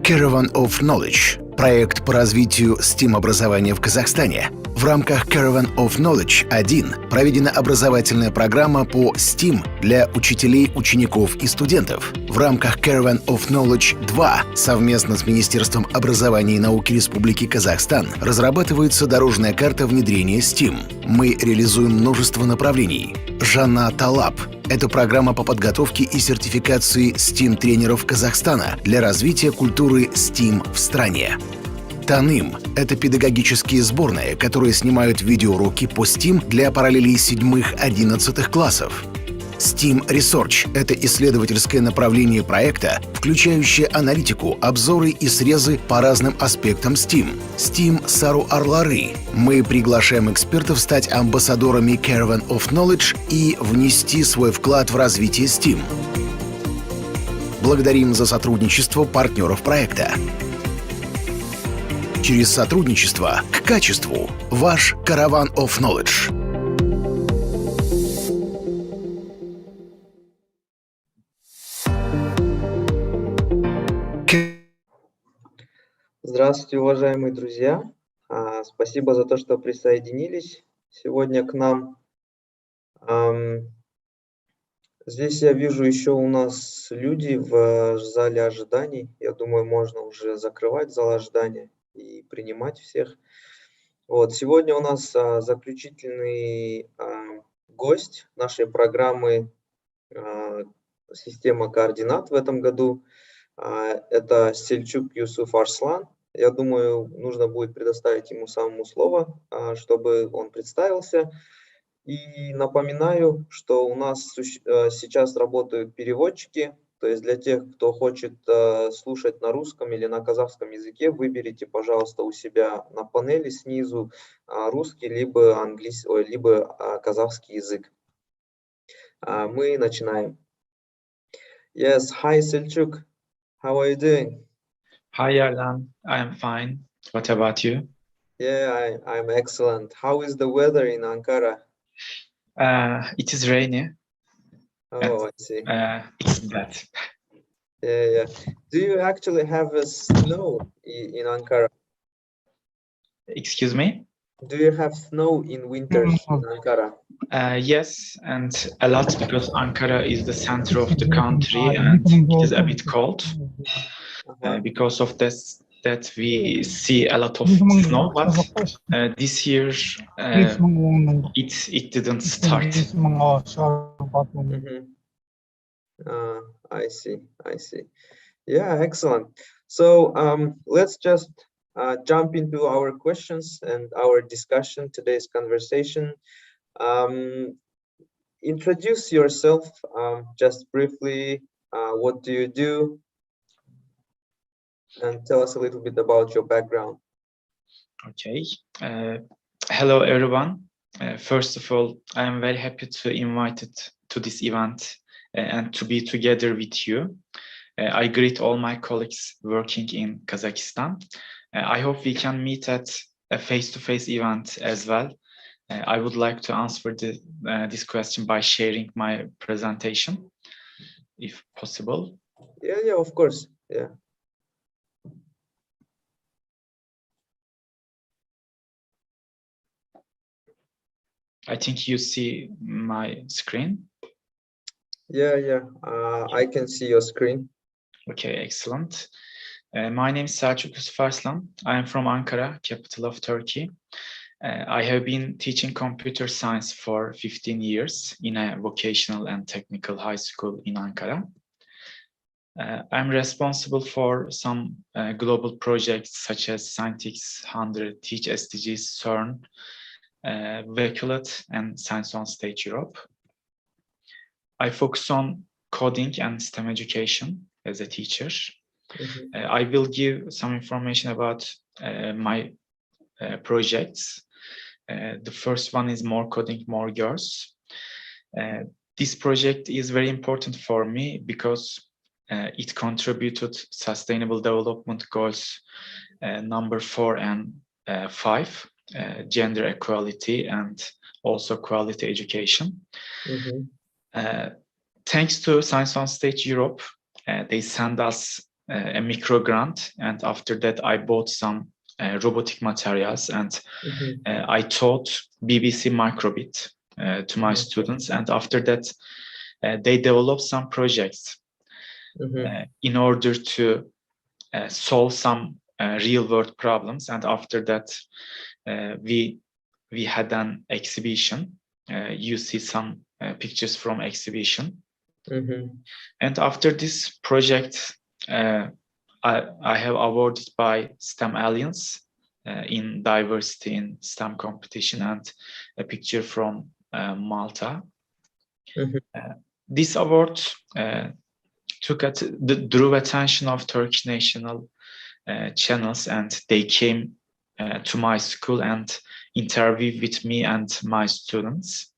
Caravan of Knowledge – проект по развитию STEAM-образования в Казахстане. В рамках Caravan of Knowledge 1 проведена образовательная программа по STEAM для учителей, учеников и студентов. В рамках Caravan of Knowledge 2 совместно с Министерством образования и науки Республики Казахстан разрабатывается дорожная карта внедрения STEAM. Мы реализуем множество направлений. Жанна Талаб – это программа по подготовке и сертификации STEAM-тренеров Казахстана для развития культуры STEAM в стране. Таным – это педагогические сборные, которые снимают видеоуроки по STEAM для параллелей 7-11 классов. STEAM Research – это исследовательское направление проекта, включающее аналитику, обзоры и срезы по разным аспектам STEAM. STEAM Сару Арлары. Мы приглашаем экспертов стать амбассадорами Caravan of Knowledge и внести свой вклад в развитие STEAM. Благодарим за сотрудничество партнеров проекта. Через сотрудничество к качеству. Ваш Caravan of Knowledge. Здравствуйте, уважаемые друзья! Спасибо за то, что присоединились сегодня к нам. Здесь я вижу еще у нас люди в зале ожиданий. Я думаю, можно уже закрывать зал ожидания и принимать всех. Сегодня у нас заключительный гость нашей программы «Система координат» в этом году. Это Сельчук Юсуф Арслан. Я думаю, нужно будет предоставить ему самому слово, чтобы он представился. И напоминаю, что у нас сейчас работают переводчики. То есть для тех, кто хочет слушать на русском или на казахском языке, выберите, пожалуйста, у себя на панели снизу русский либо английский, либо казахский язык. Мы начинаем. Yes, hi Selçuk. How are you doing? Hi, Yarlan. I am fine. What about you? Yeah, I'm excellent. How is the weather in Ankara? It is rainy. Oh, I see. It's bad. Yeah. Do you actually have a snow in Ankara? Excuse me? Do you have snow in winters in Ankara? Yes, and a lot because Ankara is the center of the country and it is a bit cold. Because of this, that we see a lot of snow, but this year it didn't start. I see. Yeah, excellent. So let's just jump into our questions and our discussion, today's conversation. Introduce yourself just briefly. What do you do? And tell us a little bit about your background. Okay. Hello, everyone. First of all, I am very happy to be invited to this event and to be together with you. I greet all my colleagues working in Kazakhstan. I hope we can meet at a face-to-face event as well. I would like to answer this question by sharing my presentation, if possible. Yeah, of course. Yeah. I think you see my screen. Yeah. I can see your screen. Okay, excellent. My name is Selçuk Yusuf Arslan. I am from Ankara, capital of Turkey. I have been teaching computer science for 15 years in a vocational and technical high school in Ankara. I'm responsible for some global projects such as Scientix 100, Teach SDGs, CERN, Vehiculat, and Science on Stage Europe. I focus on coding and STEM education as a teacher. I will give some information about my projects. The first one is More Coding, More Girls. This project is very important for me because it contributed Sustainable Development Goals number 4 and 5, gender equality and also quality education. Thanks to Science on Stage Europe, they send us a micro grant, and after that I bought some robotic materials, and I taught BBC Microbead to my students, and after that they developed some projects in order to solve some real world problems, and after that we had an exhibition. You see some pictures from exhibition. And after this project, I have awarded by STEM Alliance in diversity in STEM competition, and a picture from Malta. This award drew attention of Turkish national channels, and they came to my school and interviewed with me and my students.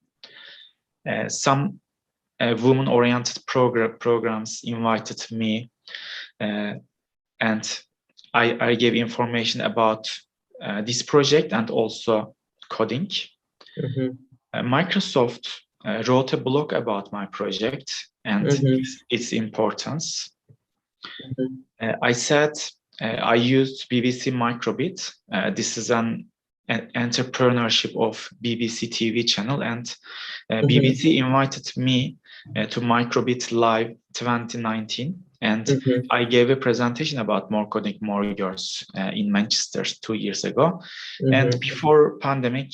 Some women-oriented programs invited me, and I gave information about this project and also coding. Microsoft wrote a blog about my project and its importance. I said I used BBC Microbead. This is an entrepreneurship of BBC TV channel, and BBC invited me to Microbead Live 2019, and I gave a presentation about More Coding, More Yours in Manchester 2 years ago. And before pandemic,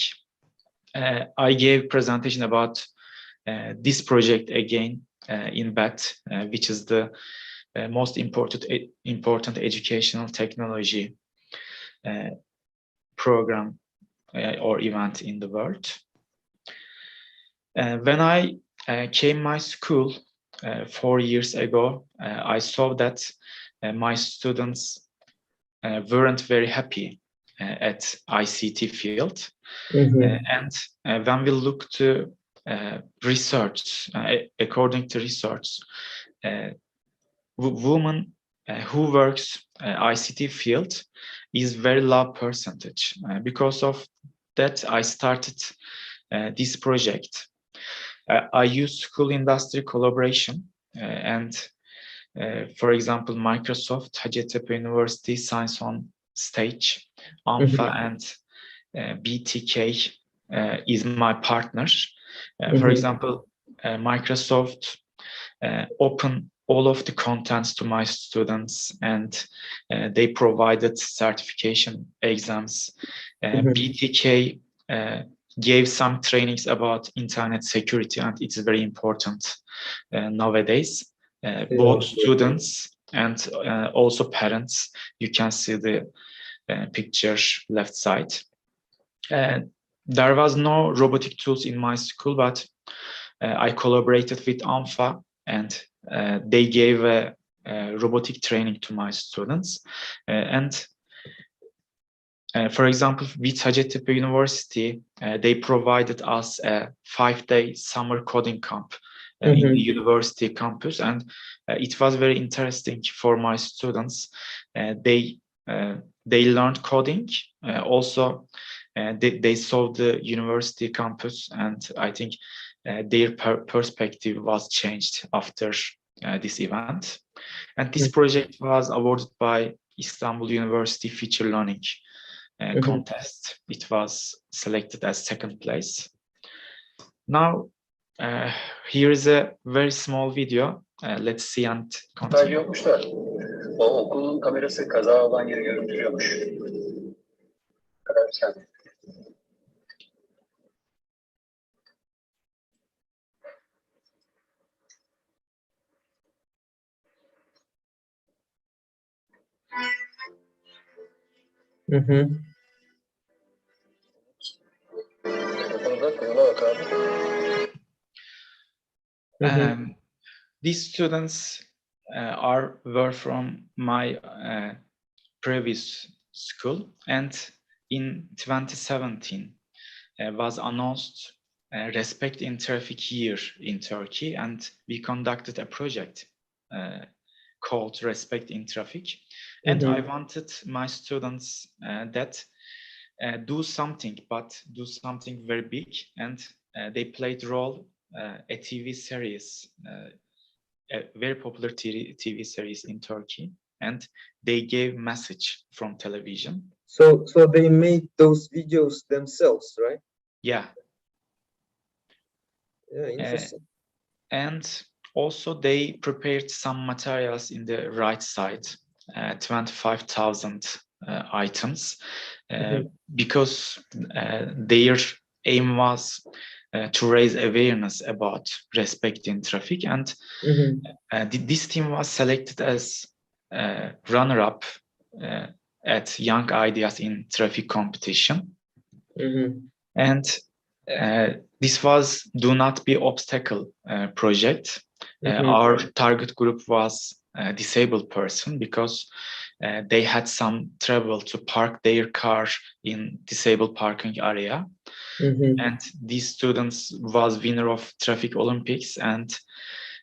I gave presentation about this project again in BET, which is the most important educational technology program or event in the world. When I came my school 4 years ago, I saw that my students weren't very happy at ICT field. And when we look to research, according to research, women who works ICT field is very low percentage. Because of that, I started this project. I use school industry collaboration, and for example, Microsoft, Hacettepe University, Science on Stage, ANFA, and BTK is my partner. For example, Microsoft open all of the contents to my students, and they provided certification exams. BTK gave some trainings about internet security, and it's very important nowadays. Both students and also parents, you can see the picture left side. There was no robotic tools in my school, but I collaborated with ANFA, and they gave a robotic training to my students. For example, with Hacettepe University, they provided us a 5-day summer coding camp in the university campus, and it was very interesting for my students. They learned coding. Also, they saw the university campus, and I think their perspective was changed after this event. And this project was awarded by Istanbul University Feature Learning contest. It was selected as 2nd place. Now, here is a very small video. Let's see and continue. Yokmuşlar. O okulun kamerası kaza olan yeri görüntülüyormuş. Kadar sen. These students were from my previous school, and in 2017 was announced Respect in Traffic Year in Turkey, and we conducted a project called Respect in Traffic. And I wanted my students that do something, but do something very big, and they played role a TV series, a very popular TV series in Turkey. and they gave message from television. So they made those videos themselves, right? Yeah. Yeah, interesting. And also they prepared some materials in the right side, 25,000 items, because their aim was to raise awareness about respecting traffic. And this team was selected as runner-up at Young Ideas in Traffic competition. And this was Do Not Be Obstacle project. Our target group was a disabled person because they had some trouble to park their car in disabled parking area. And these students was winner of Traffic Olympics, and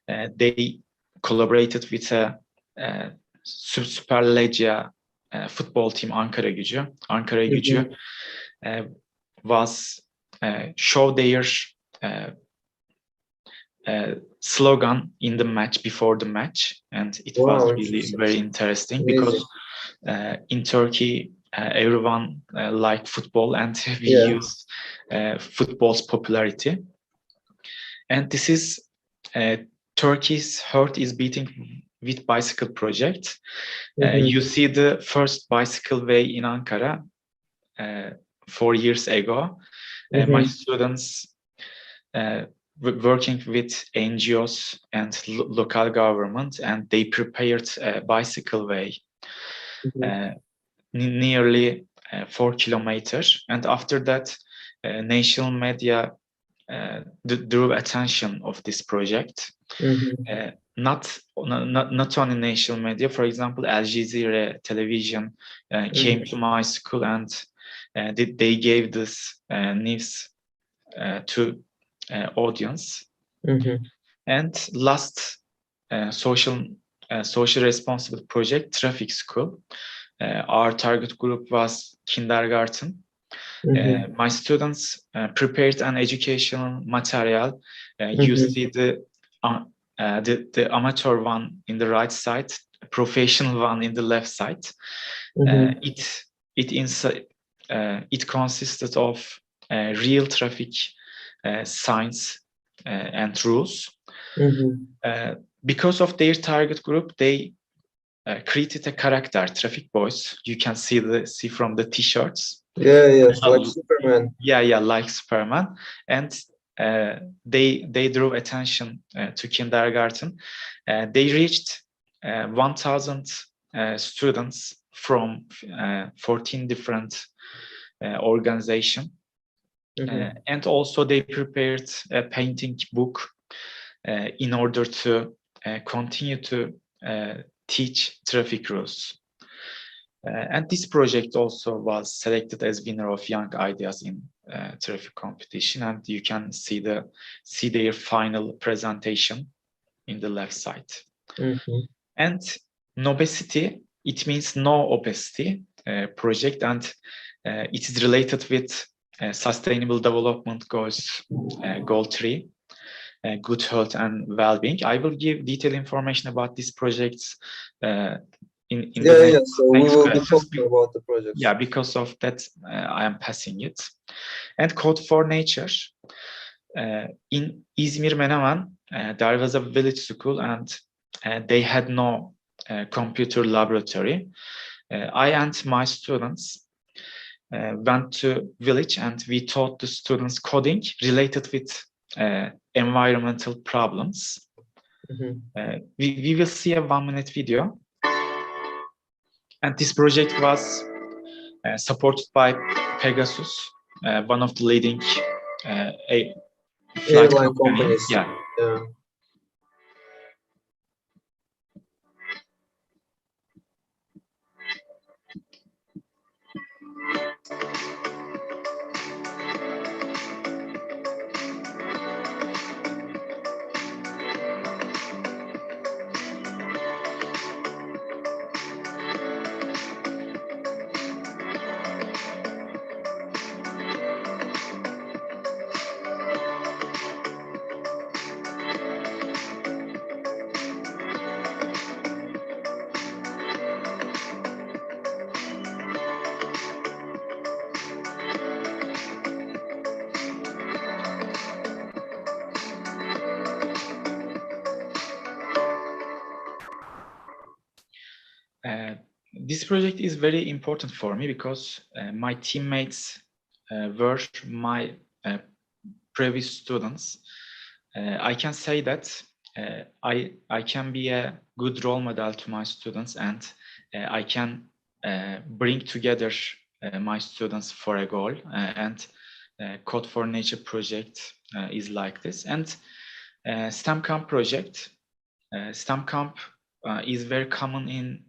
they collaborated with a Superlegia football team, Ankara Gücü. Ankara Gücü was show their slogan in the match, before the match, and it was really very interesting. Amazing. Because in Turkey everyone like football, and we use football's popularity. And this is Turkey's heart is beating with bicycle project. You see the first bicycle way in Ankara 4 years ago. My students working with NGOs and local government, and they prepared a bicycle way nearly 4 kilometers. And after that, national media drew attention of this project. Not only national media. For example, Al Jazeera television came to my school, and they gave this news to audience. And last social responsible project, Traffic School. Our target group was kindergarten. My students prepared an educational material. You see the amateur one in the right side, professional one in the left side. It consisted of real traffic signs and rules. Because of their target group, they created a character, traffic boys. You can see from the t-shirts. Like Superman. Like Superman. And they drew attention to kindergarten. They reached 1,000 students from 14 different organizations. And also they prepared a painting book in order to continue to teach traffic rules. And this project also was selected as winner of Young Ideas in Traffic competition, and you can see their final presentation in the left side. And Nobesity, it means no obesity project, and it is related with Sustainable Development Goals, Goal 3, good health and well-being. I will give detailed information about these projects in the so we will be talking about the project. Because of that, I am passing it. And Code for Nature. In Izmir Menemen, there was a village school, and they had no computer laboratory. I and my students went to village, and we taught the students coding related with environmental problems. We will see a 1-minute video. And this project was supported by Pegasus, one of the leading flight companies. This project is very important for me because my teammates were my previous students. I can say that I can be a good role model to my students, and I can bring together my students for a goal. And Code for Nature project is like this. And STEM Camp project. STEM Camp is very common in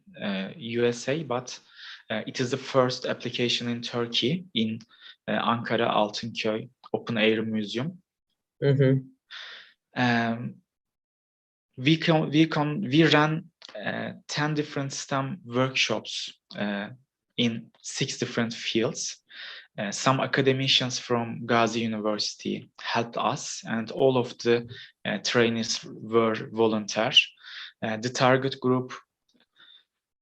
USA, but it is the first application in Turkey in Ankara Altınköy Open Air Museum. We ran 10 different STEM workshops in 6 different fields. Some academicians from Gazi University helped us, and all of the trainees were volunteer. The target group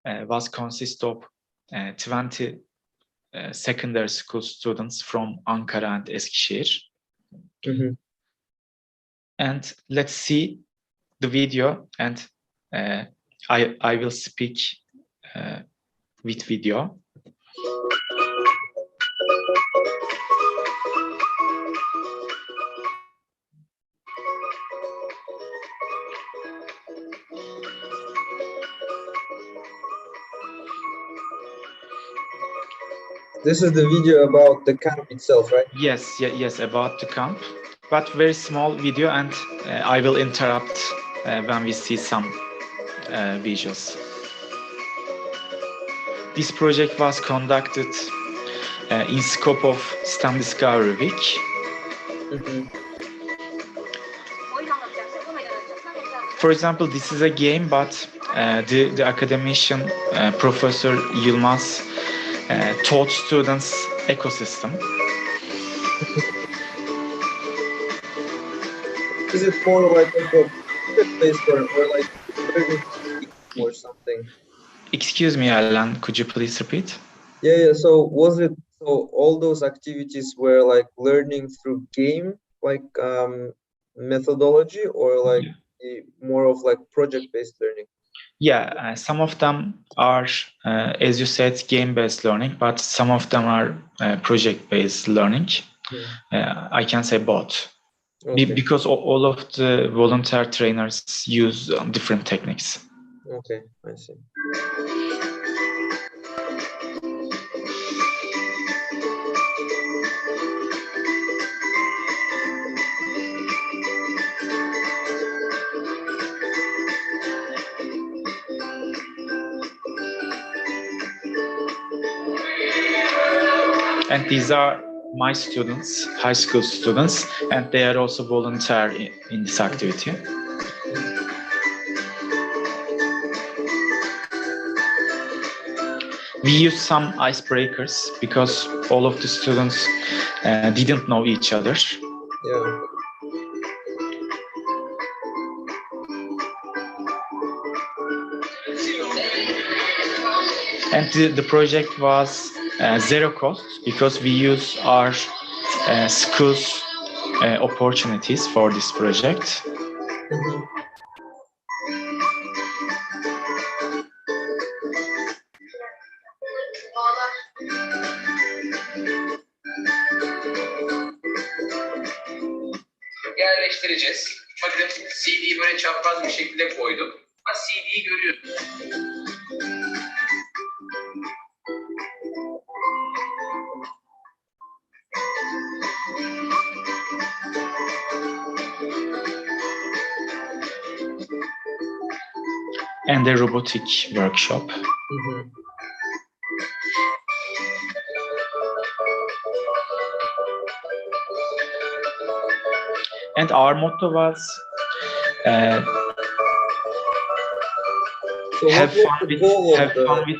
was consist of 20 secondary school students from Ankara and Eskişehir. And let's see the video, and I will speak with video. This is the video about the camp itself, right? Yes, about the camp, but very small video, and I will interrupt when we see some visuals. This project was conducted in scope of STEM Discovery Week. For example, this is a game, but the academician Professor Yılmaz taught students ecosystem. Is it more like a project-based or like or something? Excuse me, Alan, could you please repeat? Yeah. So was it, so all those activities were like learning through game, like methodology, or like more of like project-based learning? Yeah, some of them are, as you said, game-based learning, but some of them are project-based learning. I can say both. Okay. Because all of the volunteer trainers use different techniques. Okay, I see. And these are my students, high school students, and they are also volunteer in this activity. We use some icebreakers because all of the students didn't know each other. Yeah. And the project was zero cost because we use our school's opportunities for this project. Yerleştireceğiz. Bakın CD'yi böyle çapraz bir şekilde koydum. CD'yi görüyorsunuz. And a robotic workshop. And our motto was have fun with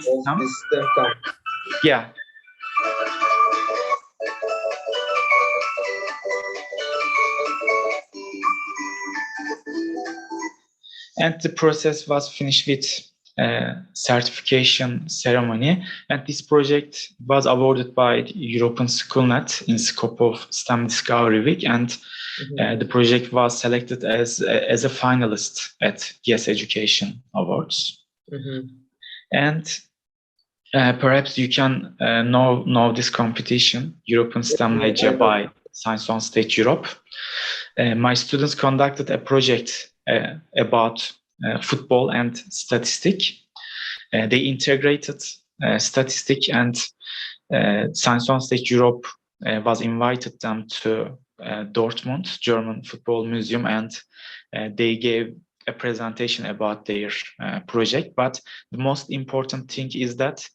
STEM. Yeah. And the process was finished with certification ceremony. And this project was awarded by European Schoolnet in scope of STEM Discovery Week. And the project was selected as a finalist at GES Education Awards. And perhaps you can know this competition, European STEM Ledger by Science on Stage Europe. My students conducted a project about football and statistics. They integrated statistics, and Science on Stage Europe was invited them to Dortmund, German Football Museum, and they gave a presentation about their project. But the most important thing is that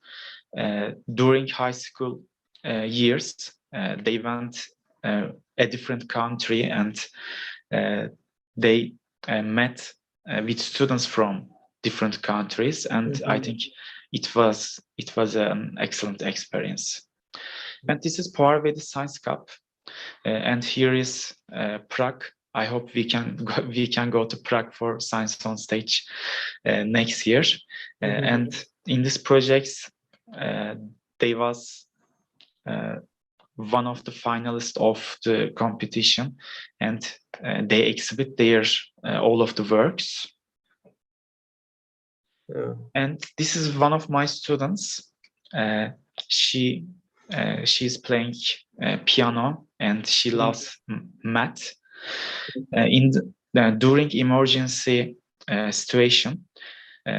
during high school years, they went a different country, and they met with students from different countries, and I think it was an excellent experience. And this is Powerway Science Cup, and here is Prague. I hope we can go to Prague for Science on Stage next year. And in this project, they was one of the finalists of the competition, and they exhibit their all of the works. And this is one of my students. She's playing piano, and she loves math. During emergency situation,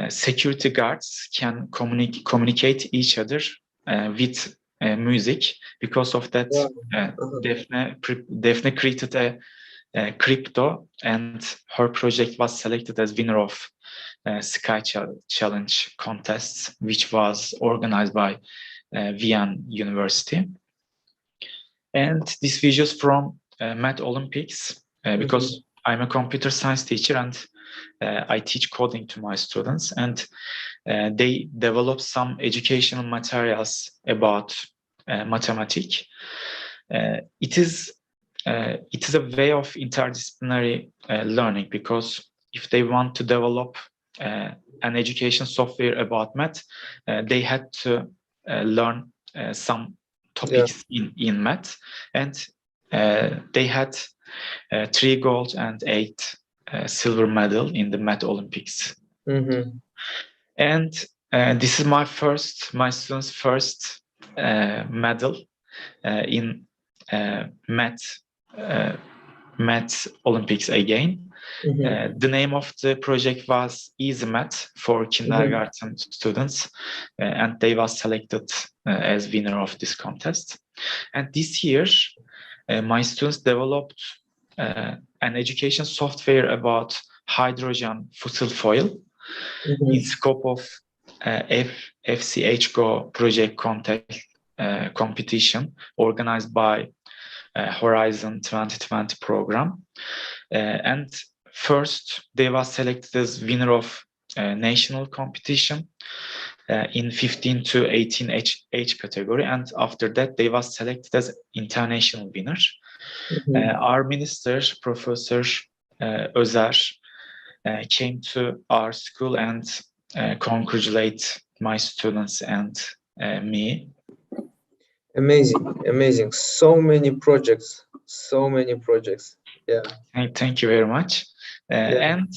security guards can communicate each other with music. Because of that, Daphne created a crypto, and her project was selected as winner of Sky Challenge contest, which was organized by Vienna University. And this video is from Math Olympics, because I'm a computer science teacher, and I teach coding to my students, and they develop some educational materials about mathematics. It is a way of interdisciplinary learning, because if they want to develop an education software about math, they had to learn some topics in math, and they had 3 gold and 8 silver medal in the Math Olympics. And this is my students' first medal in math Olympics again. The name of the project was Easy Math for kindergarten students, and they was selected as winner of this contest. And this year, my students developed an education software about hydrogen fossil fuel in scope of FCHGO project competition organized by Horizon 2020 program. And first, they were selected as winner of national competition in 15 to 18 age category, and after that, they were selected as international winner. Our minister, Professor Özer, came to our school and congratulate my students and me. Amazing. So many projects. Yeah. Thank you very much. And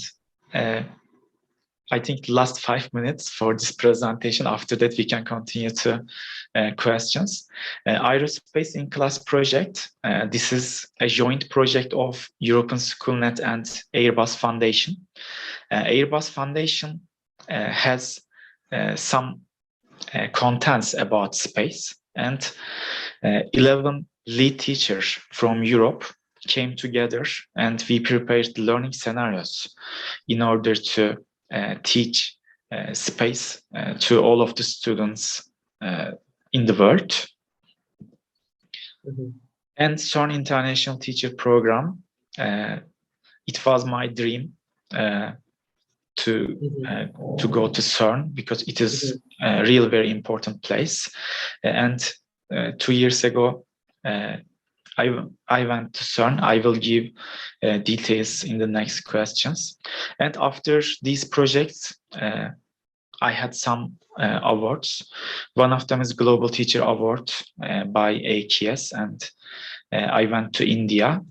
I think the last 5 minutes for this presentation. After that, we can continue to questions. Aerospace in Class project. This is a joint project of European Schoolnet and Airbus Foundation. Airbus Foundation has some contents about space, and 11 lead teachers from Europe came together, and we prepared learning scenarios in order to teach space to all of the students in the world. And CERN International Teacher Program, it was my dream to go to CERN, because it is a real very important place. And 2 years ago, I went to CERN. I will give details in the next questions. And after these projects, I had some awards. One of them is Global Teacher Award by AKS, and I went to India.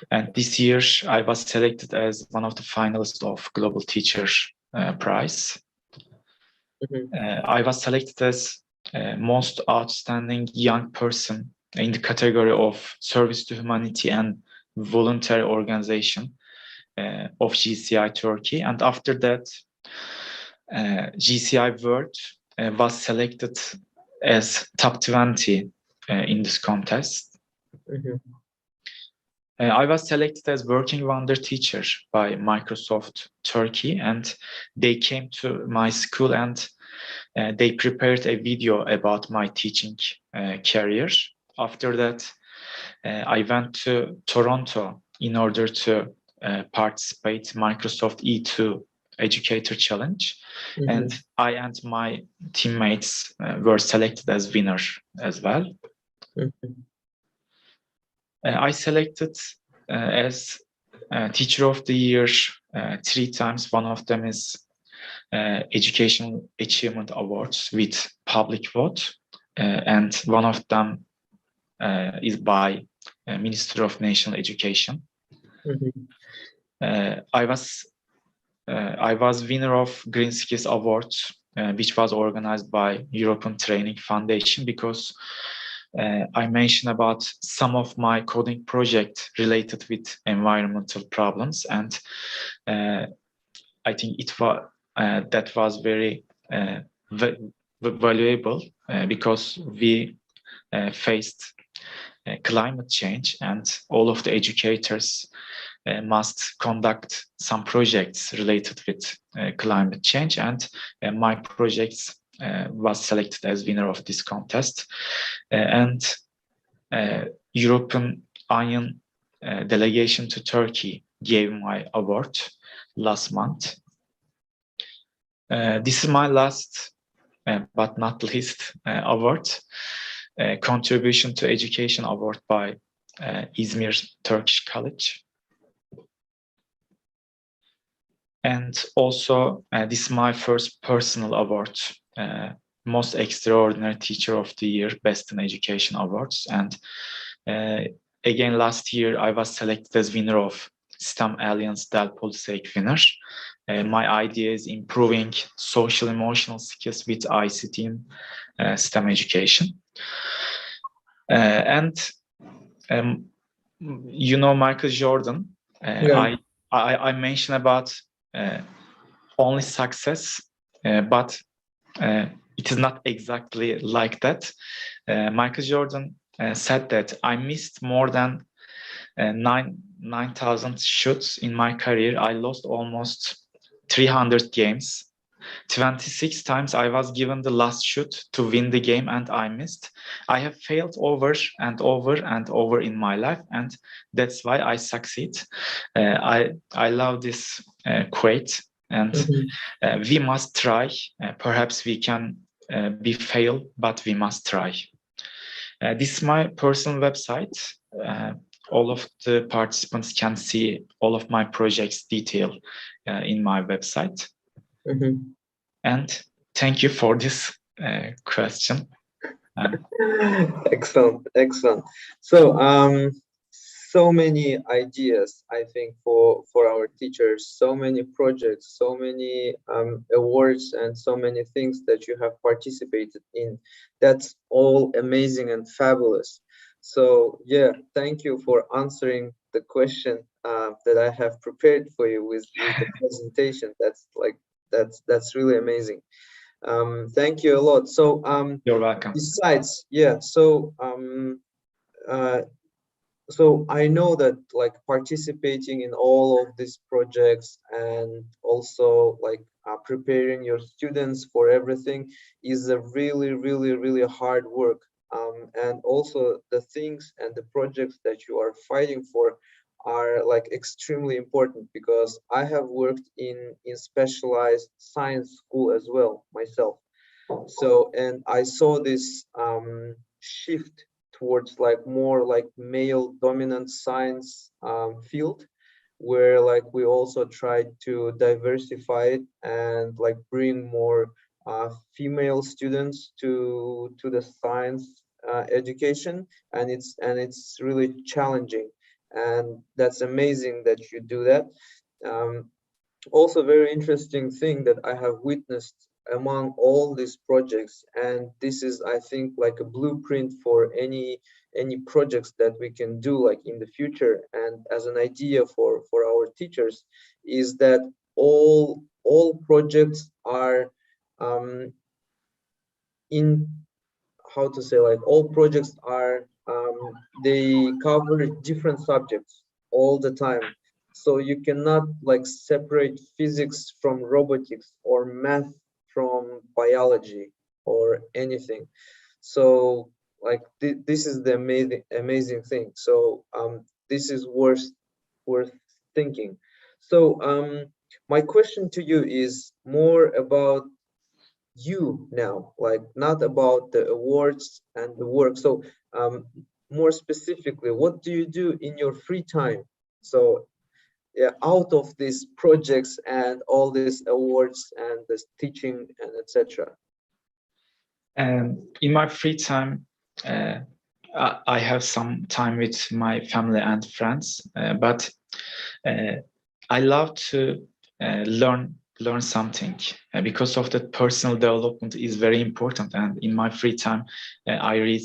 And this year, I was selected as one of the finalists of Global Teacher Prize. I was selected as most outstanding young person in the category of service to humanity and voluntary organization of GCI Turkey. And after that, GCI World was selected as top 20 in this contest. I was selected as working wonder teacher by Microsoft Turkey, and they came to my school and they prepared a video about my teaching career. After that, I went to Toronto in order to participate Microsoft E2 Educator Challenge, and I and my teammates were selected as winner as well. I selected as Teacher of the Year 3 times. One of them is Educational Achievement Awards with public vote, and one of them is by Minister of National Education. I was winner of Green Skills Award, which was organized by European Training Foundation, because I mentioned about some of my coding project related with environmental problems, and I think that was very valuable because we faced climate change, and all of the educators must conduct some projects related with climate change, and my projects was selected as winner of this contest. And European Union delegation to Turkey gave my award last month. This is my last but not least award, Contribution to Education Award by Izmir Turkish College. And also, this is my first personal award, Most Extraordinary Teacher of the Year, Best in Education Awards. And again, last year, I was selected as winner of STEM Alliance Del Polisek winner. My idea is improving social emotional skills with ICT in STEM education. And you know Michael Jordan. I mentioned about only success, but it is not exactly like that. Michael Jordan said that I missed more than 9,000 shots in my career. I lost almost 300 games. 26 times I was given the last shot to win the game and I missed. I have failed over and over and over in my life, and that's why I succeed. I love this quote, and we must try. Perhaps we can be failed, but we must try. This is my personal website. All of the participants can see all of my projects detail in my website. And thank you for this question. Excellent. So, so many ideas, I think, for our teachers, so many projects, so many awards, and so many things that you have participated in. That's all amazing and fabulous. So, yeah, thank you for answering the question that I have prepared for you with the presentation. That's really amazing. Thank you a lot. So you're welcome. Besides, yeah, so I know that like participating in all of these projects and also like preparing your students for everything is a really hard work. And also the things and the projects that you are fighting for are like extremely important, because I have worked in specialized science school as well myself. So, and I saw this shift towards like more like male dominant science field, where like we also tried to diversify it and like bring more female students to the science education, and it's really challenging, and that's amazing that you do that. Also very interesting thing that I have witnessed among all these projects, and this is, I think, like a blueprint for any projects that we can do like in the future, and as an idea for our teachers, is that all projects are in, how to say, like all projects are they cover different subjects all the time. So you cannot like separate physics from robotics or math from biology or anything. So like this is the amazing thing. So this is worth thinking. So my question to you is more about you now, like not about the awards and the work. So more specifically, what do you do in your free time? So yeah, out of these projects and all these awards and this teaching and etc. In my free time, I have some time with my family and friends, but I love to learn something, because of that personal development is very important. And in my free time, I read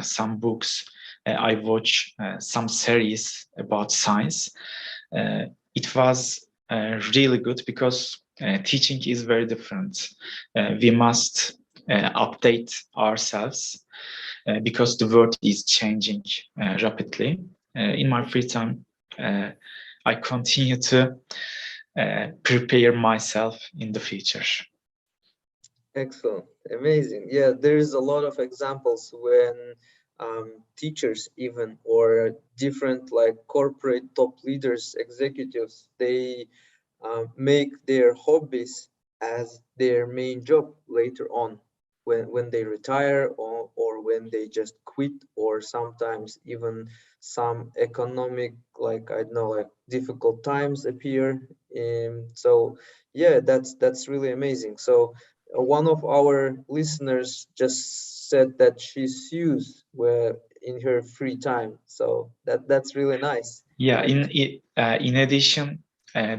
some books, I watch some series about science. It was really good because teaching is very different. We must update ourselves because the world is changing rapidly. In my free time, I continue to prepare myself in the future. Excellent, amazing. Yeah, there's a lot of examples when teachers even, or different like corporate top leaders, executives, they make their hobbies as their main job later on when they retire, or when they just quit, or sometimes even some economic, like I don't know, like difficult times appear. So yeah, that's really amazing. So one of our listeners just said that she sews where in her free time, so that's really nice. Yeah, in addition,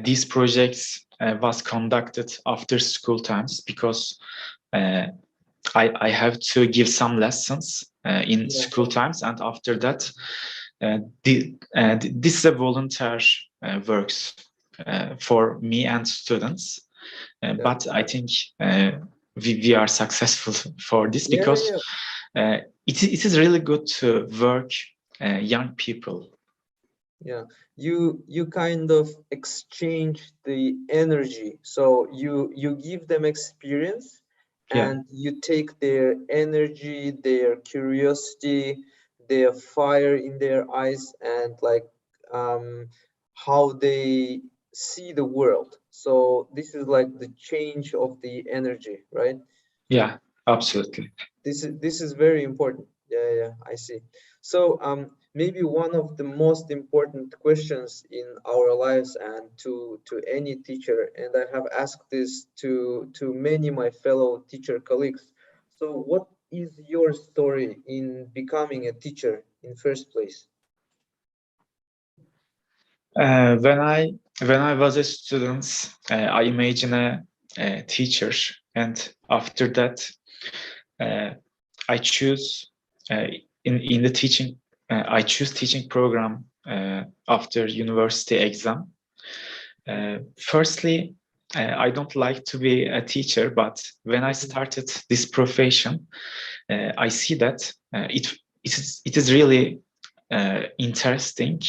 these projects was conducted after school times because I have to give some lessons in school times, and after that, this is a volunteer works for me and students. But I think we are successful for this because it is really good to work young people. Yeah, you kind of exchange the energy. So you give them experience, and you take their energy, their curiosity, their fire in their eyes, and like how they see the world. So this is like the change of the energy, right? Yeah, absolutely. This is very important. Yeah, I see. So maybe one of the most important questions in our lives, and to any teacher, and I have asked this to many my fellow teacher colleagues. So what is your story in becoming a teacher in first place? When I was a student, I imagine a teacher, and after that, I choose in the teaching. I choose teaching program after university exam. Firstly, I don't like to be a teacher, but when I started this profession, I see that it is really interesting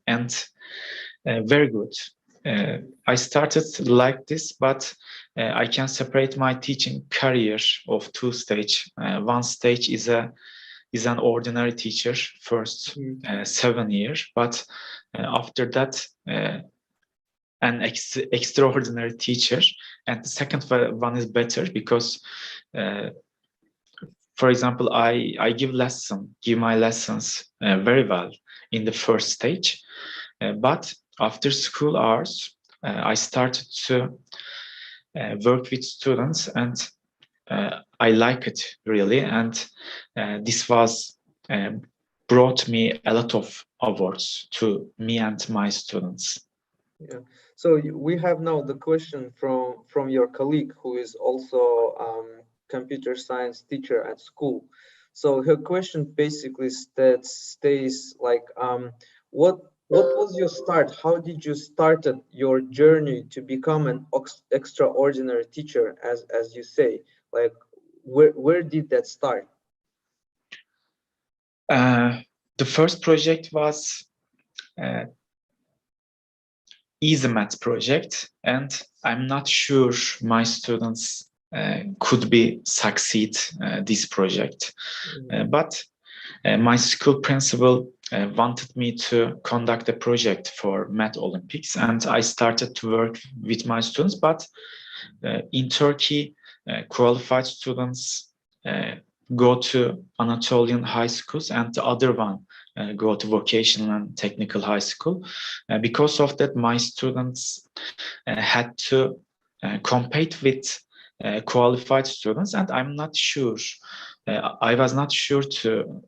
and very good. I started like this, but I can separate my teaching career of two stages. One stage is an ordinary teacher, first 7 years, but after that, an extraordinary teacher. And the second one is better because, for example, I give my lessons very well in the first stage, but after school hours, I started to work with students, and I like it really. And this was brought me a lot of awards to me and my students. Yeah, So we have now the question from your colleague who is also computer science teacher at school. So her question basically stays like, what was your start? How did you started your journey to become an extraordinary teacher, as you say? Like, where did that start? The first project was easy math project, and I'm not sure my students could be succeed this project. But my school principal wanted me to conduct a project for Math Olympics, and I started to work with my students. But in Turkey, qualified students go to Anatolian high schools, and the other one go to vocational and technical high school. Because of that, my students had to compete with qualified students, and I'm not sure. I was not sure to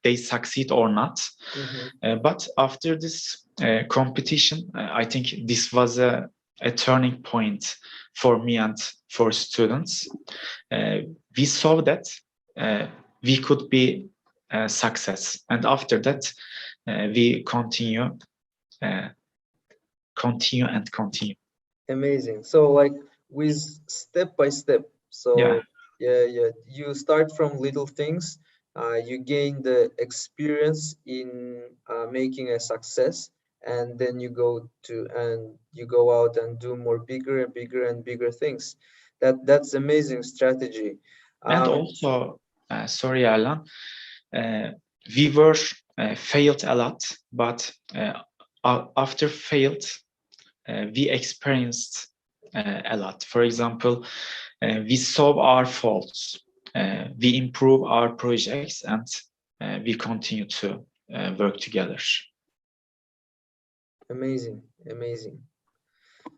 they succeed or not. But after this competition, I think this was a turning point for me and for students. We saw that we could be a success, and after that, we continue. Amazing. So like with step by step. So yeah, you start from little things, you gain the experience in making a success, and then you go out and do more bigger and bigger things. That's amazing strategy. And also, sorry, Alan, we were failed a lot, but after failed, we experienced a lot. For example, we solve our faults, we improve our projects, and we continue to work together. Amazing.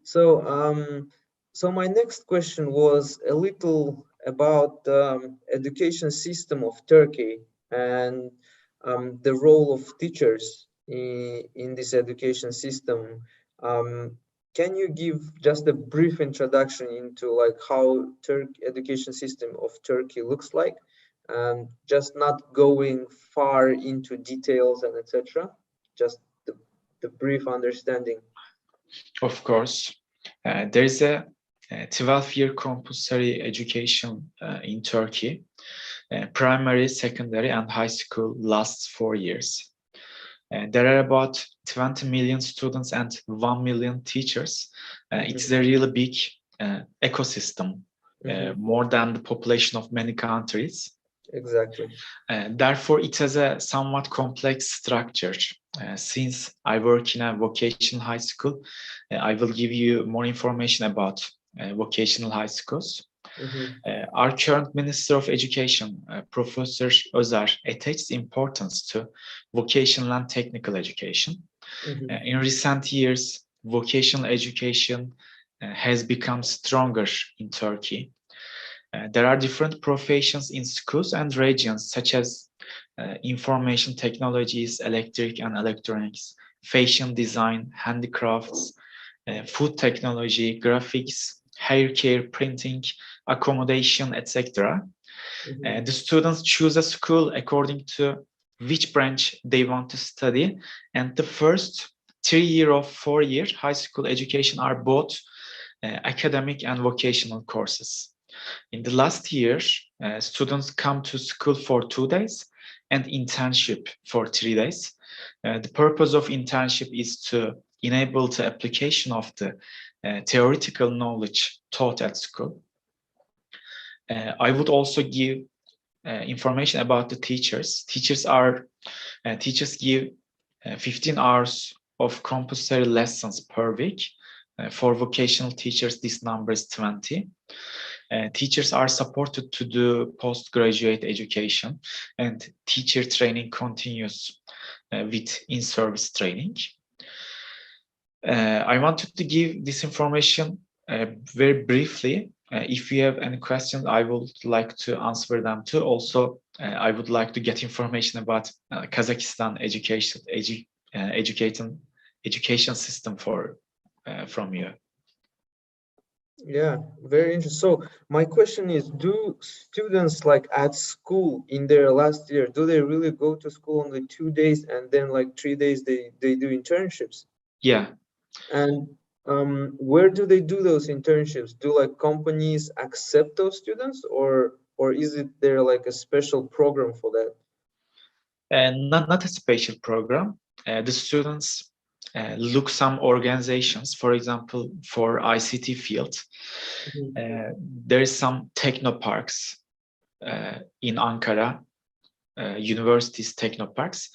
So, so my next question was a little about the education system of Turkey and the role of teachers in this education system. Can you give just a brief introduction into like how education system of Turkey looks like? Just not going far into details and etc. Just the brief understanding. Of course, there is a 12-year compulsory education in Turkey. Primary, secondary, and high school lasts 4 years. There are about 20 million students and 1 million teachers. It's a really big ecosystem, more than the population of many countries. Exactly. Therefore, it has a somewhat complex structure. Since I work in a vocational high school, I will give you more information about vocational high schools. Our current Minister of Education, Professor Özer, attaches importance to vocational and technical education. In recent years, vocational education has become stronger in Turkey. There are different professions in schools and regions, such as information technologies, electric and electronics, fashion design, handicrafts, food technology, graphics, hair care, printing, accommodation, etc. The students choose a school according to which branch they want to study, and the first 3 year of 4 year high school education are both academic and vocational courses. In the last year, students come to school for 2 days and internship for 3 days. The purpose of internship is to enable the application of the theoretical knowledge taught at school. I would also give information about the teachers. Teachers give 15 hours of compulsory lessons per week. For vocational teachers, this number is 20. Teachers are supported to do postgraduate education, and teacher training continues with in-service training. I wanted to give this information very briefly. If you have any questions, I would like to answer them too. Also, I would like to get information about Kazakhstan education system from you. Yeah, very interesting. So my question is, do students like at school in their last year, do they really go to school only 2 days and then like 3 days they do internships? Yeah. And where do they do those internships? Do like companies accept those students, or is it there like a special program for that? And not a special program. The students look some organizations, for example, for ICT field. There is some technoparks in Ankara, universities technoparks.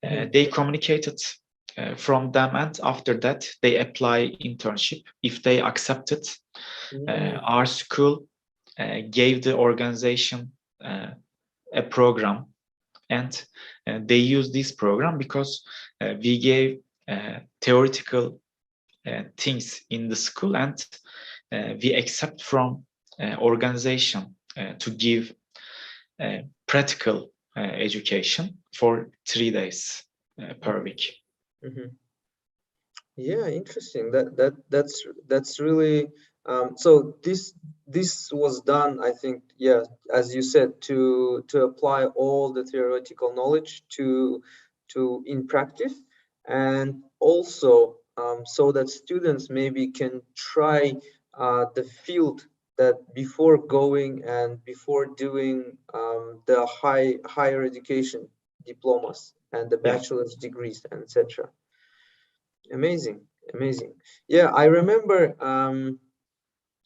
They communicated from them, and after that they apply internship. If they accept it, our school gave the organization a program, and they use this program because we gave theoretical things in the school, and we accept from organization to give practical education for 3 days per week. Yeah, interesting. That's really so this was done, I think, yeah, as you said, to apply all the theoretical knowledge to in practice, and also so that students maybe can try the field that before going and before doing the higher education diplomas and the bachelor's degrees, and etc. Amazing. Yeah, I remember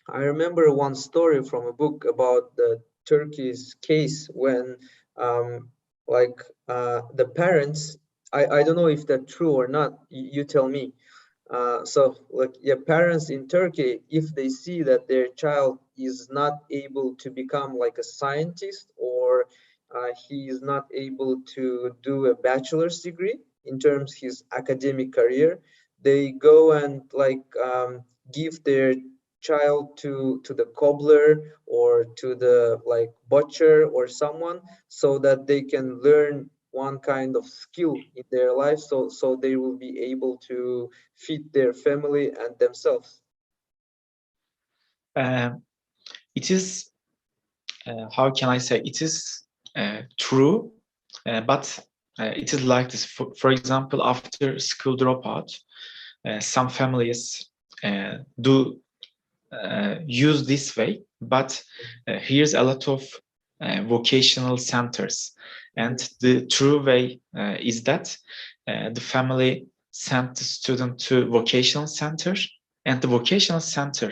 one story from a book about the Turkey's case when the parents, I don't know if that's true or not, you tell me. So like, yeah, parents in Turkey, if they see that their child is not able to become like a scientist, or he is not able to do a bachelor's degree in terms of his academic career, they go and like give their child to the cobbler or to the like butcher or someone, so that they can learn one kind of skill in their life, so they will be able to feed their family and themselves. It is how can I say, it is true, but it is like this. For example, after school dropout, some families do use this way, but here's a lot of vocational centers, and the true way is that the family sent the student to vocational center, and the vocational center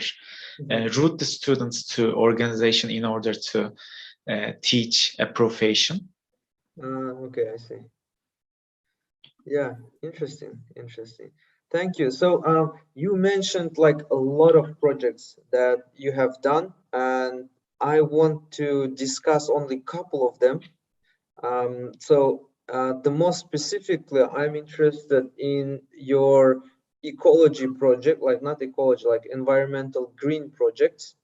route the students to organization in order to teach a profession. Okay, I see. Yeah, interesting. Thank you. So you mentioned like a lot of projects that you have done, and I want to discuss only a couple of them. The most specifically, I'm interested in your ecology project, like not ecology, like environmental green projects.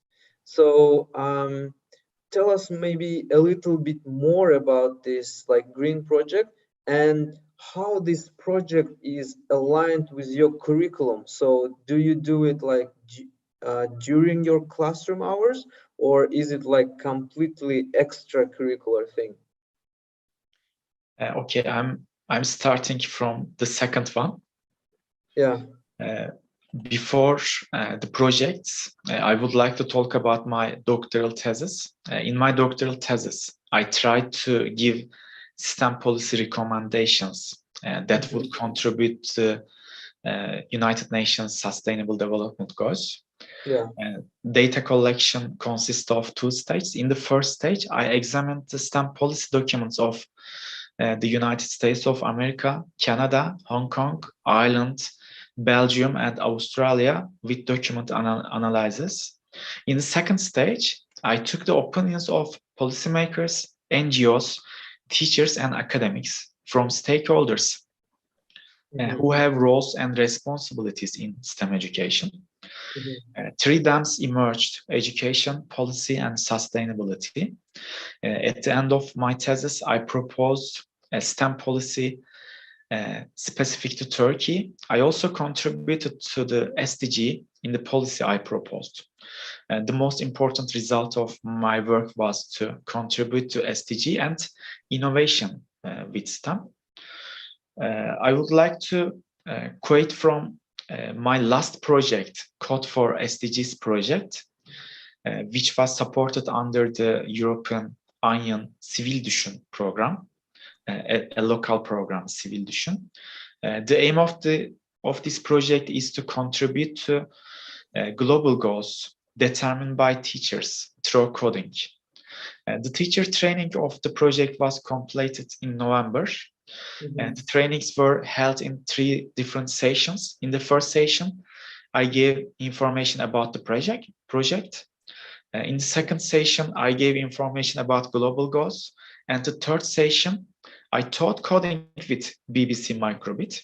So tell us maybe a little bit more about this like green project, and how this project is aligned with your curriculum. So do you do it like during your classroom hours, or is it like completely extracurricular thing? Okay, I'm starting from the second one. Yeah. Before the projects, I would like to talk about my doctoral thesis. In my doctoral thesis, I tried to give STEM policy recommendations that would contribute to United Nations Sustainable Development Goals. Yeah. Data collection consists of 2 stages. In the first stage, I examined the STEM policy documents of the United States of America, Canada, Hong Kong, Ireland, Belgium, and Australia with document analysis. In the second stage, I took the opinions of policymakers, NGOs, teachers, and academics from stakeholders who have roles and responsibilities in STEM education. 3 themes emerged: education, policy, and sustainability. At the end of my thesis, I proposed a STEM policy specific to Turkey. I also contributed to the SDG in the policy I proposed. The most important result of my work was to contribute to SDG and innovation with STEM. I would like to quote from my last project, Code for SDGs project, which was supported under the European Union Sivil Düşün program, a local program, Sivil Düşün. The aim of this project is to contribute to global goals determined by teachers through coding. The teacher training of the project was completed in November. And the trainings were held in 3 different sessions. In the first session, I gave information about the project. In the second session, I gave information about global goals. And the third session, I taught coding with BBC Microbead.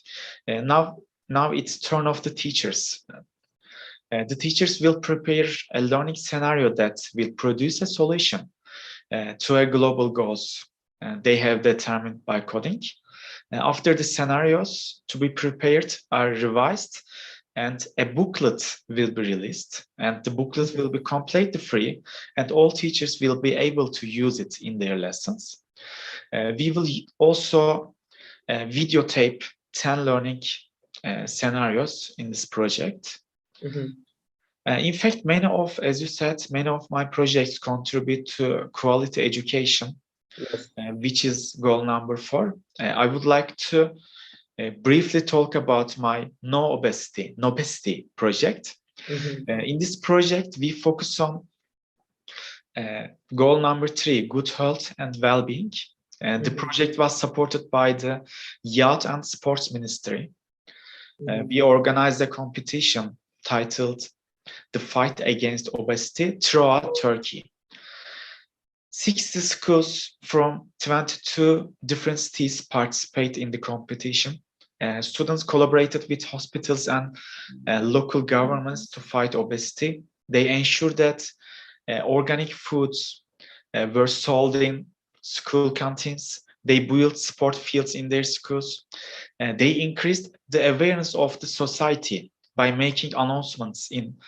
Now it's turn of the teachers. The teachers will prepare a learning scenario that will produce a solution to a global goals they have determined by coding. After the scenarios to be prepared are revised, and a booklet will be released, and the booklet will be completely free, and all teachers will be able to use it in their lessons. We will also videotape 10 learning scenarios in this project. In fact, as you said, many of my projects contribute to quality education, Yes. which is goal number 4. I would like to briefly talk about my No Obesity project. In this project, we focus on goal number 3, good health and well-being. The project was supported by the Youth and Sports Ministry. We organized a competition titled The Fight Against Obesity throughout Turkey. 60 schools from 22 different cities participate in the competition. Students collaborated with hospitals and local governments to fight obesity. They ensured that organic foods were sold in school canteens. They built sport fields in their schools. They increased the awareness of the society by making announcements in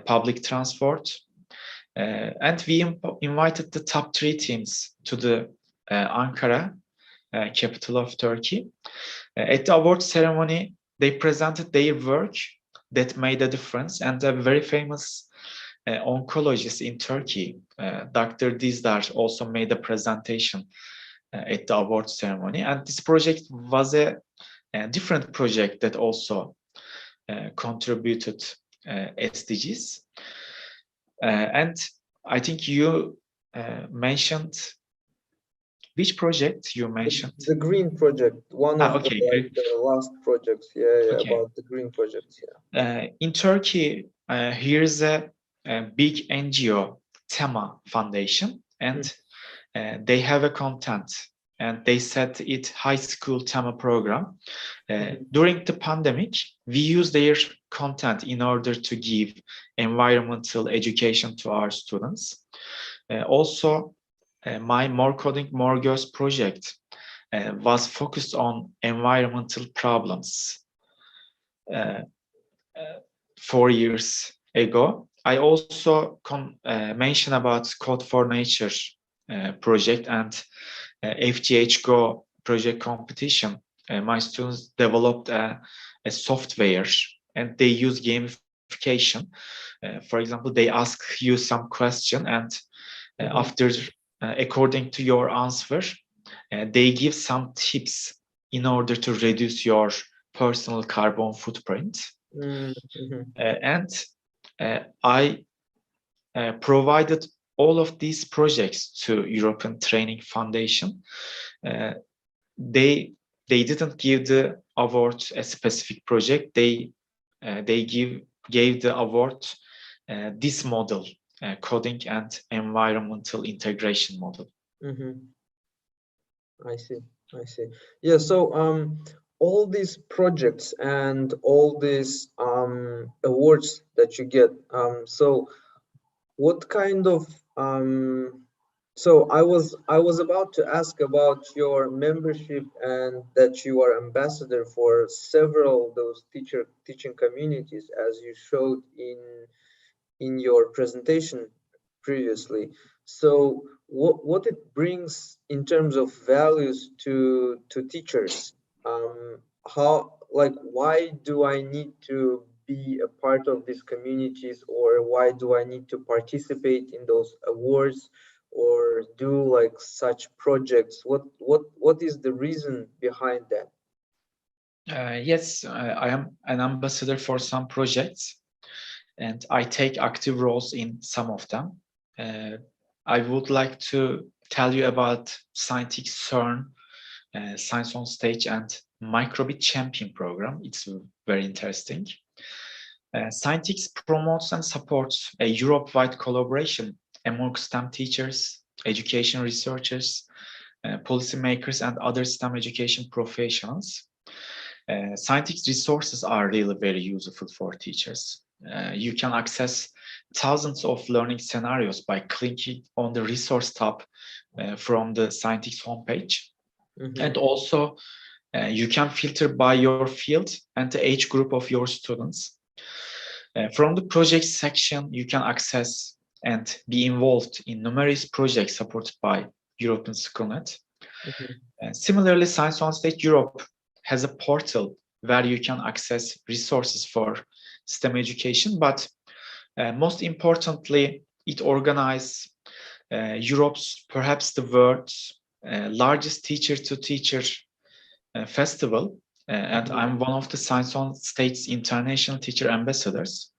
public transport. And we invited the top 3 teams to the Ankara, capital of Turkey. At the award ceremony, they presented their work that made a difference, and a very famous oncologist in Turkey, Dr. Dizdar, also made a presentation at the award ceremony. And this project was a different project that also contributed SDGs. And I think you mentioned, which project you mentioned? The green project, one of the last projects, about the green projects. In Turkey, here's a big NGO, Cistema Foundation, and they have a content, and they set it high school Tema program. During the pandemic, we use their content in order to give environmental education to our students. Also, my More Coding, More Girls project was focused on environmental problems 4 years ago. I also mentioned about Code for Nature project and FGH Go project competition. My students developed a software, and they use gamification. For example, they ask you some question, and after, according to your answer, they give some tips in order to reduce your personal carbon footprint. And I provided all of these projects to European Training Foundation. They didn't give the award a specific project. They gave the award this model, coding and environmental integration model. I see. Yeah. So all these projects and all these awards that you get. So what kind of So I was about to ask about your membership and that you are ambassador for several of those teaching communities, as you showed in your presentation previously. So what it brings in terms of values to teachers? How, like, why do I need to be a part of these communities, or why do I need to participate in those awards or do like such projects? What is the reason behind that? Yes, I am an ambassador for some projects, and I take active roles in some of them. I would like to tell you about Scientific CERN, Science on Stage, and Microbead Champion program. It's very interesting. Scientific promotes and supports a Europe-wide collaboration among STEM teachers, education researchers, policymakers, and other STEM education professionals. Scientific resources are really very useful for teachers. You can access thousands of learning scenarios by clicking on the resource tab from the Scientific homepage. And also, you can filter by your field and the age group of your students. From the project section, you can access and be involved in numerous projects supported by European Schoolnet. Similarly, Science on Stage Europe has a portal where you can access resources for STEM education, but most importantly, it organizes Europe's, perhaps the world's largest teacher-to-teacher festival, and I'm one of the Science on Stage International Teacher Ambassadors.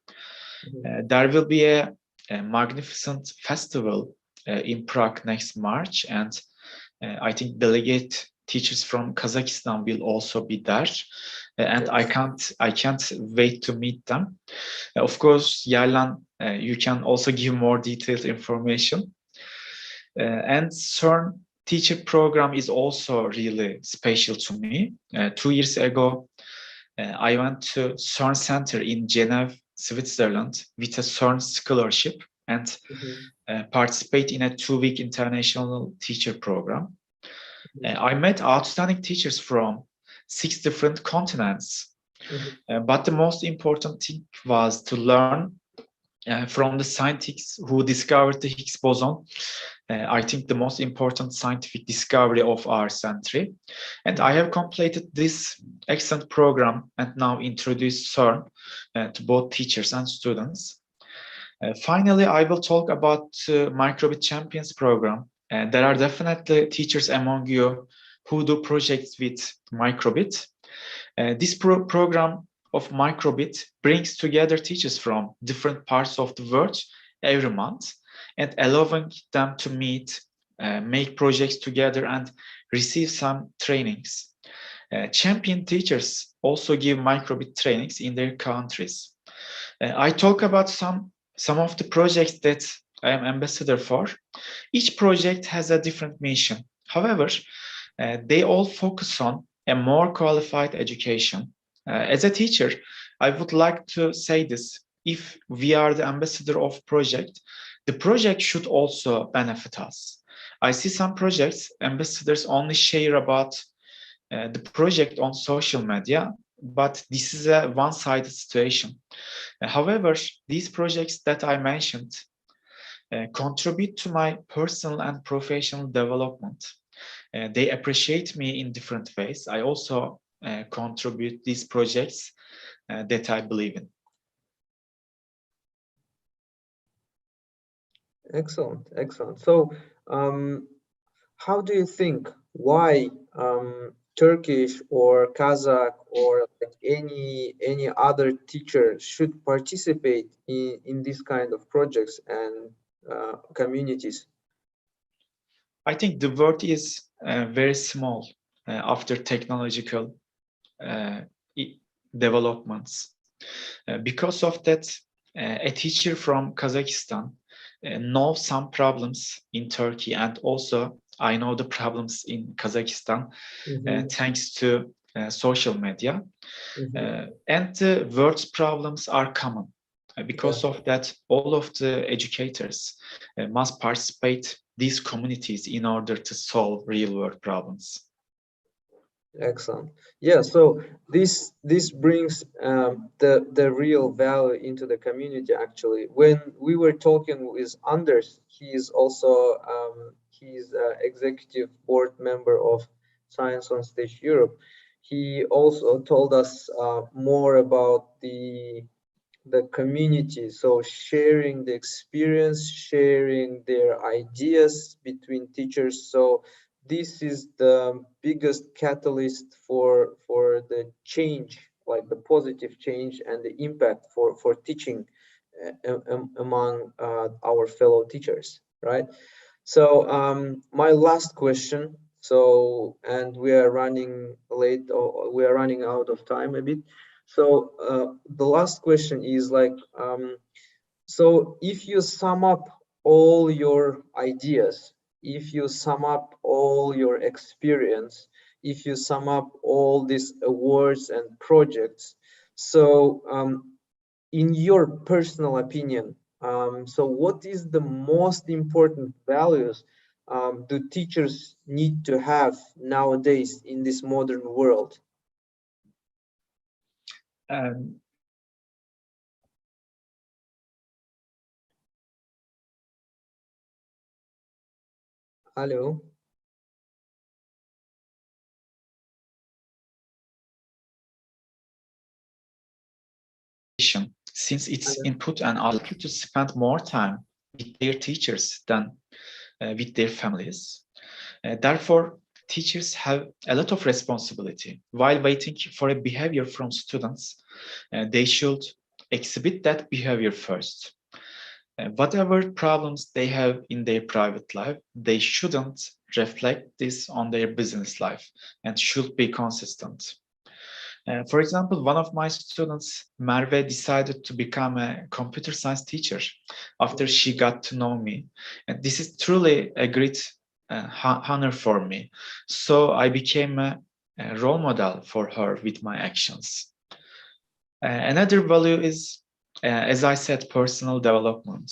There will be a magnificent festival in Prague next March, and I think delegate teachers from Kazakhstan will also be there, and I can't wait to meet them. Of course, Yarlan, you can also give more detailed information. And CERN teacher program is also really special to me. 2 years ago, I went to CERN Center in Geneva, Switzerland, with a CERN scholarship and participate in a 2-week international teacher program. I met outstanding teachers from 6 different continents, but the most important thing was to learn from the scientists who discovered the Higgs boson. I think the most important scientific discovery of our century. And I have completed this excellent program and now introduced CERN to both teachers and students. Finally, I will talk about Microbead Champions program. There are definitely teachers among you who do projects with Microbead. This program of Microbead brings together teachers from different parts of the world every month and allowing them to meet, make projects together and receive some trainings. Champion teachers also give Microbead trainings in their countries. I talk about some of the projects that I am ambassador for. Each project has a different mission. However, they all focus on a more qualified education. As a teacher, I would like to say this: if we are the ambassador of project, the project should also benefit us. I see some projects, ambassadors only share about the project on social media, but this is a one-sided situation. However, these projects that I mentioned contribute to my personal and professional development. They appreciate me in different ways. I also contribute these projects that I believe in. Excellent, excellent. So, how do you think why Turkish or Kazakh or like any other teacher should participate in this kind of projects and communities? I think the world is very small after technological developments. Because of that, a teacher from Kazakhstan knows some problems in Turkey, and also I know the problems in Kazakhstan thanks to social media. And the world's problems are common. Because of that, all of the educators must participate these communities in order to solve real-world problems. Excellent. Yeah, so this brings the real value into the community. Actually, when we were talking with Anders, he is also he's executive board member of Science on Stage Europe. He also told us more about the community, so sharing the experience, sharing their ideas between teachers. So this is the biggest catalyst for the change, like the positive change and the impact for teaching among our fellow teachers, right? So my last question, so, and we are running late, or we are running out of time a bit. So the last question is like, so if you sum up all your ideas, if you sum up all your experience, if you sum up all these awards and projects, so in your personal opinion, so what is the most important values do teachers need to have nowadays in this modern world? Hello. Since its input and output to spend more time with their teachers than with their families. Therefore, teachers have a lot of responsibility. While waiting for a behavior from students, they should exhibit that behavior first. Whatever problems they have in their private life, they shouldn't reflect this on their business life and should be consistent. For example, one of my students, Merve, decided to become a computer science teacher after she got to know me. And this is truly a great honor for me. So I became a role model for her with my actions. Another value is, as I said, personal development.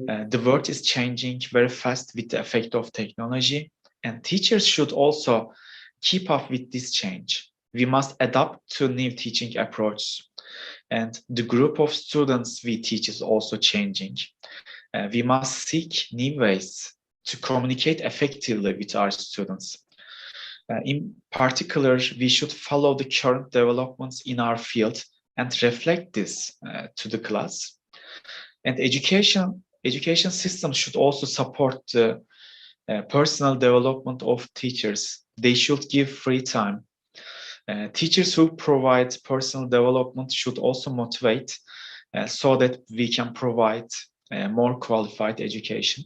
The world is changing very fast with the effect of technology, and teachers should also keep up with this change. We must adapt to new teaching approaches, and the group of students we teach is also changing. We must seek new ways to communicate effectively with our students. In particular, we should follow the current developments in our field and reflect this to the class. And education systems should also support the personal development of teachers. They should give free time. Teachers who provide personal development should also motivate so that we can provide more qualified education.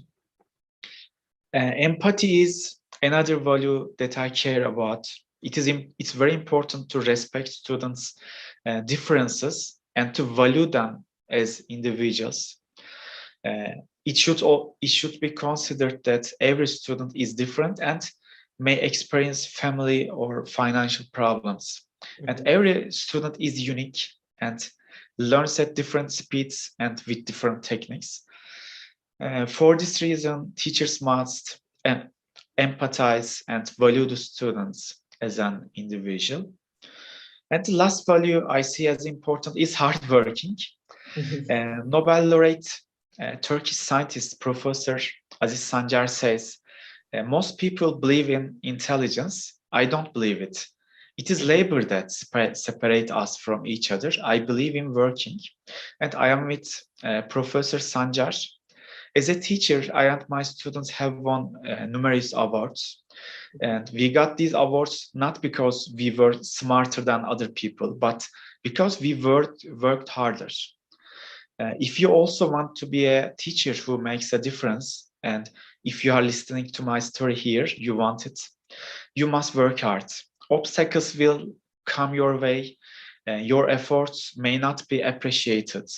Empathy is another value that I care about. It's very important to respect students' differences and to value them as individuals. It should be considered that every student is different and may experience family or financial problems. And every student is unique and learns at different speeds and with different techniques. For this reason, teachers must empathize and value the students as an individual. And the last value I see as important is hardworking. Nobel laureate Turkish scientist Professor Aziz Sancar says, most people believe in intelligence. I don't believe it. It is labor that separates us from each other. I believe in working. And I am with Professor Sancar. As a teacher, I and my students have won numerous awards. And we got these awards not because we were smarter than other people, but because we worked harder. If you also want to be a teacher who makes a difference, and if you are listening to my story here, you want it, you must work hard. Obstacles will come your way. Your efforts may not be appreciated.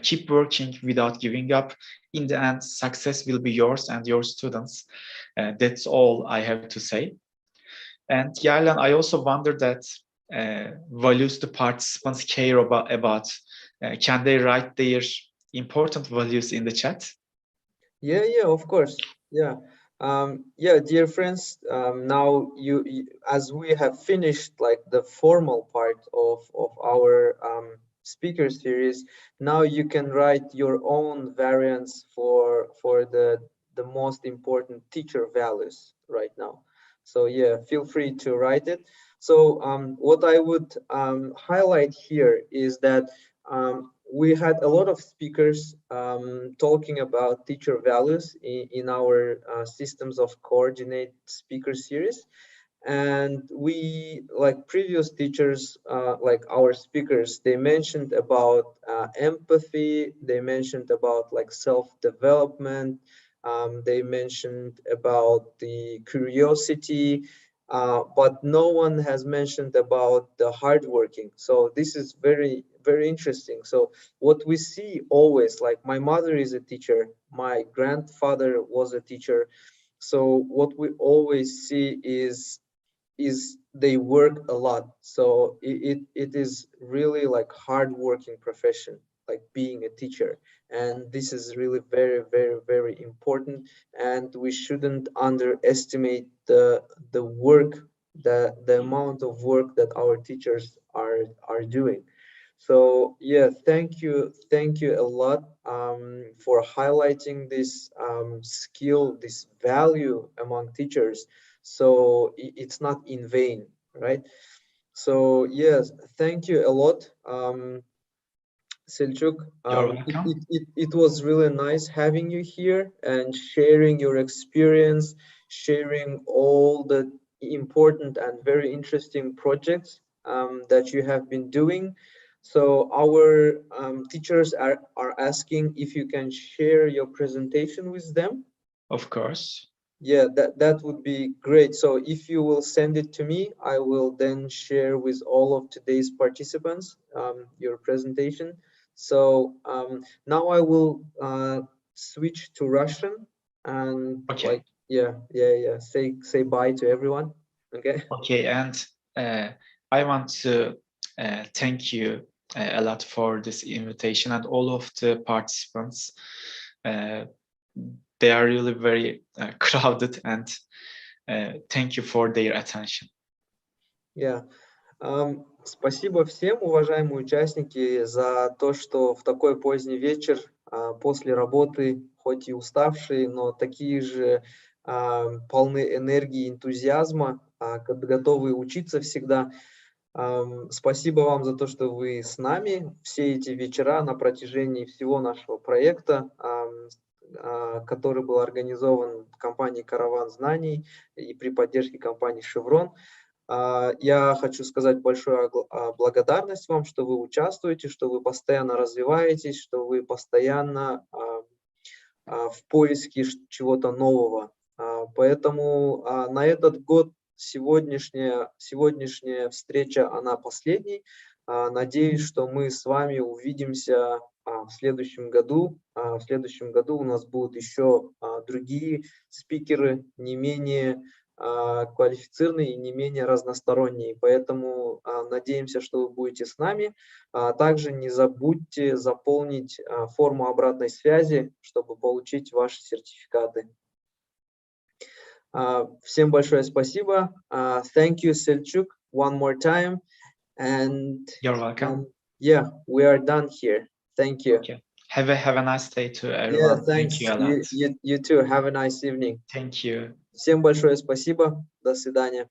Keep working without giving up. In the end, success will be yours and your students. That's all I have to say. And Yarlan, I also wonder that values the participants care about Can they write their important values in the chat? Yeah, of course. Yeah. Yeah, dear friends, now as we have finished like the formal part of our speaker series, now you can write your own variants for the most important teacher values right now. So yeah, feel free to write it. So what I would highlight here is that we had a lot of speakers talking about teacher values in our systems of coordinate speaker series. And we, like previous teachers, like our speakers, they mentioned about empathy, they mentioned about like self-development, they mentioned about the curiosity, but no one has mentioned about the hardworking. So this is very, very interesting. So what we see always, like my mother is a teacher, my grandfather was a teacher. So what we always see is they work a lot. So it is really like hardworking profession, like being a teacher. And this is really very, very, very important. And we shouldn't underestimate the work, the amount of work that our teachers are doing. So yeah, thank you a lot for highlighting this skill, this value among teachers. So it's not in vain, right? So yes, thank you a lot, Selçuk. You're welcome. It was really nice having you here and sharing your experience, sharing all the important and very interesting projects that you have been doing. So our teachers are asking if you can share your presentation with them. Of course. Yeah, that would be great. So if you will send it to me, I will then share with all of today's participants your presentation. So now I will switch to Russian and Okay. like yeah say bye to everyone. Okay. Okay, and I want to thank you a lot for this invitation and all of the participants. They are really very crowded, and thank you for their attention. Yeah. Спасибо всем, уважаемые участники, за то, что в такой поздний вечер, после работы, хоть и уставшие, но такие же полны энергии и энтузиазма, готовые учиться всегда. Спасибо вам за то, что вы с нами все эти вечера на протяжении всего нашего проекта, который был организован компанией «Караван знаний» и при поддержке компании «Шеврон». Я хочу сказать большую благодарность вам, что вы участвуете, что вы постоянно развиваетесь, что вы постоянно в поиске чего-то нового. Поэтому на этот год сегодняшняя встреча, она последней. Надеюсь, что мы с вами увидимся в следующем году. В следующем году у нас будут еще другие спикеры, не менее квалифицированные и не менее разносторонние. Поэтому надеемся, что вы будете с нами. Также не забудьте заполнить форму обратной связи, чтобы получить ваши сертификаты. Всем большое спасибо. Thank you, Selçuk, one more time. And you're welcome. Yeah, we are done here. Thank you. Okay. Have a nice day to everyone. Yeah, thanks. Thank you a lot. You too. Have a nice evening. Thank you. Всем большое спасибо. До свидания.